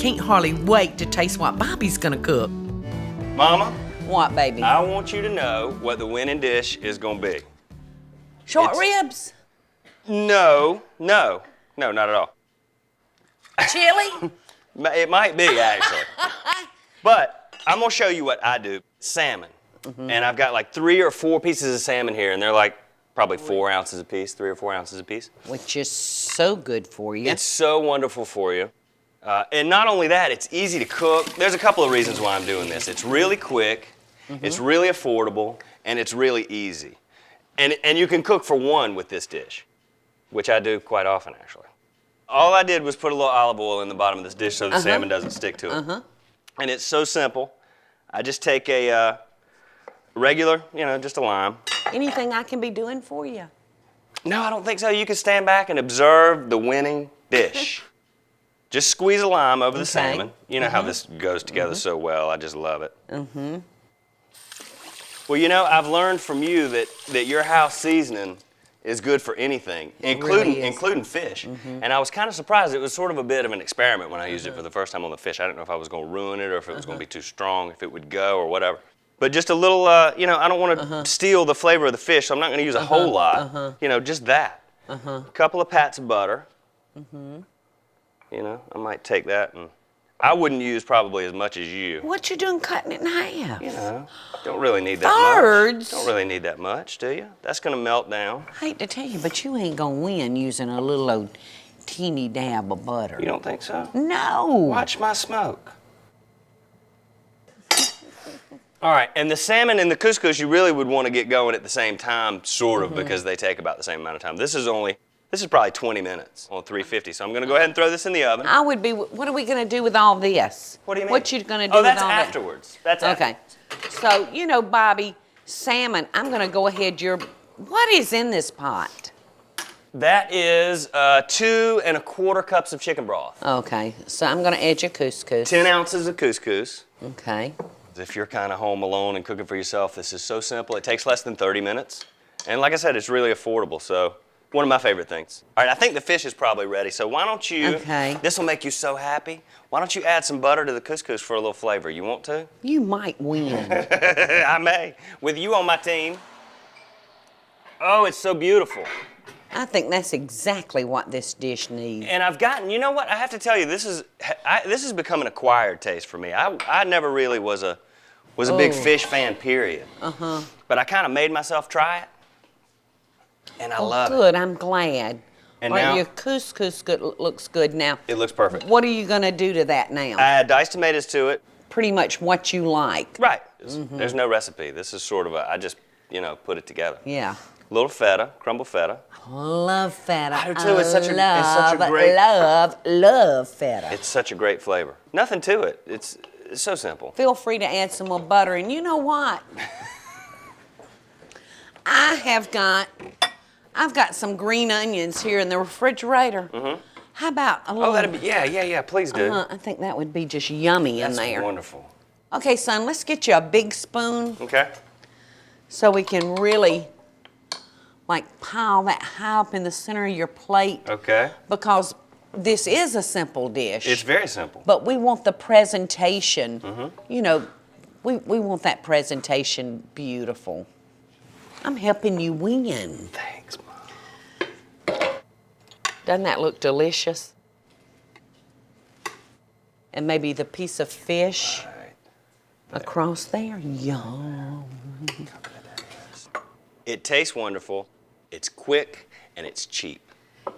can't hardly wait to taste what Bobby's gonna cook. Mama? What, baby? I want you to know what the winning dish is gonna be. Short ribs? No, not at all. Chili? It might be, actually. But I'm gonna show you what I do. Salmon. And I've got like 3 or 4 pieces of salmon here, and they're like probably 4 ounces a piece, 3 or 4 ounces a piece. Which is so good for you. It's so wonderful for you. And not only that, it's easy to cook. There's a couple of reasons why I'm doing this. It's really quick, it's really affordable, and it's really easy. And you can cook for one with this dish, which I do quite often, actually. All I did was put a little olive oil in the bottom of this dish so the salmon doesn't stick to it. And it's so simple. I just take a regular, just a lime. Anything I can be doing for you? No, I don't think so. You can stand back and observe the winning dish. Just squeeze a lime over the salmon. You know how this goes together so well. I just love it. Well, I've learned from you that your house seasoning is good for anything, including fish. And I was kind of surprised. It was sort of a bit of an experiment when I used it for the first time on the fish. I didn't know if I was going to ruin it or if it was going to be too strong, if it would go or whatever. But just a little, I don't want to steal the flavor of the fish, so I'm not going to use a whole lot. Just that. A couple of pats of butter. I might take that, and I wouldn't use probably as much as you. What you doing cutting it in half? Don't really need that Birds. much. Don't really need that much, do you? That's going to melt down. I hate to tell you, but you ain't going to win using a little old teeny dab of butter. You don't think so? No. Watch my smoke. All right, and the salmon and the couscous, you really would want to get going at the same time, sort of, because they take about the same amount of time. This is probably 20 minutes on 350, so I'm going to go ahead and throw this in the oven. What are we going to do with all this? What do you mean? What you going to do with all that? Oh, that's afterwards. That's okay. So, Bobby, salmon, I'm going to go ahead. What is in this pot? That is 2 1/4 cups of chicken broth. Okay, so I'm going to add your couscous. 10 ounces of couscous. Okay. If you're kind of home alone and cooking for yourself, this is so simple. It takes less than 30 minutes. And like I said, it's really affordable, so one of my favorite things. All right, I think the fish is probably ready, so why don't you, this will make you so happy, why don't you add some butter to the couscous for a little flavor? You want to? You might win. I may. With you on my team. Oh, it's so beautiful. I think that's exactly what this dish needs. And I've gotten, you know what, I have to tell you, this has become an acquired taste for me. I never really was a big fish fan, period. But I kind of made myself try it, and I love it. Good, I'm glad. And right, now, your couscous looks good now. It looks perfect. What are you going to do to that now? I add diced tomatoes to it. Pretty much what you like. Right. There's no recipe. This is sort of I just, put it together. Yeah. A little feta, crumbled feta. Love feta. I do too. It's such a great. Love feta. It's such a great flavor. Nothing to it. It's so simple. Feel free to add some more butter. And you know what? I've got some green onions here in the refrigerator. How about a little? Oh, that'd be, yeah. Please do. I think that would be just yummy in there. That's wonderful. Okay, son, let's get you a big spoon. Okay. So we can really pile that high up in the center of your plate. Okay. Because this is a simple dish. It's very simple. But we want the presentation, we want that presentation beautiful. I'm helping you win. Thanks, Mom. Doesn't that look delicious? And maybe the piece of fish across there. Yum. It tastes wonderful. It's quick and it's cheap.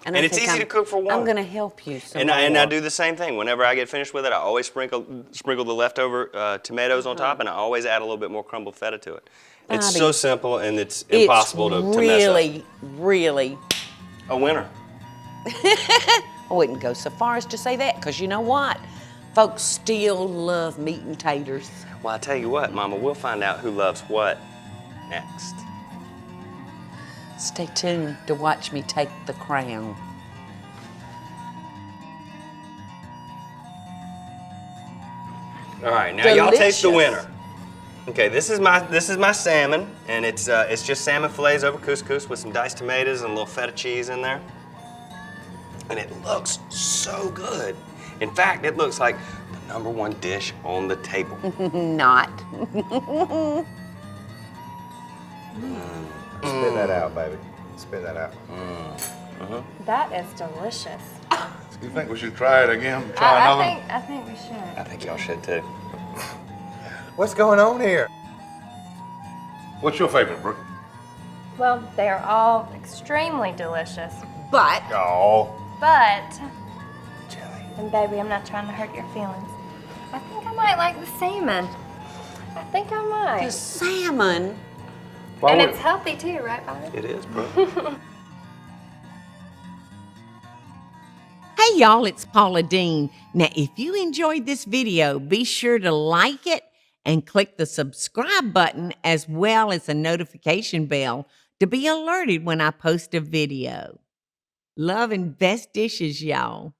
And it's easy to cook for one. I'm going to help you some and more. I do the same thing. Whenever I get finished with it, I always sprinkle the leftover tomatoes on top, and I always add a little bit more crumbled feta to it. Bobby, it's so simple, and it's impossible to mess up. Really a winner. I wouldn't go so far as to say that, because you know what? Folks still love meat and taters. Well, I tell you what, Mama, we'll find out who loves what next. Stay tuned to watch me take the crown. All right, now y'all taste the winner. Okay, this is my salmon, and it's just salmon fillets over couscous with some diced tomatoes and a little feta cheese in there. And it looks so good. In fact, it looks like the #1 dish on the table. Not. Spit that out, baby. Spit that out. That is delicious. You think we should try it again? Try another one? I think we should. I think y'all should too. What's going on here? What's your favorite, Brooke? Well, they are all extremely delicious. But Oh. But, Jelly. and baby, I'm not trying to hurt your feelings. I think I might like the salmon. I think I the might. salmon. And it's healthy too, right, Bobby? It is, bro. Hey y'all, it's Paula Deen. Now, if you enjoyed this video, be sure to like it and click the subscribe button as well as the notification bell to be alerted when I post a video. Love and best dishes, y'all.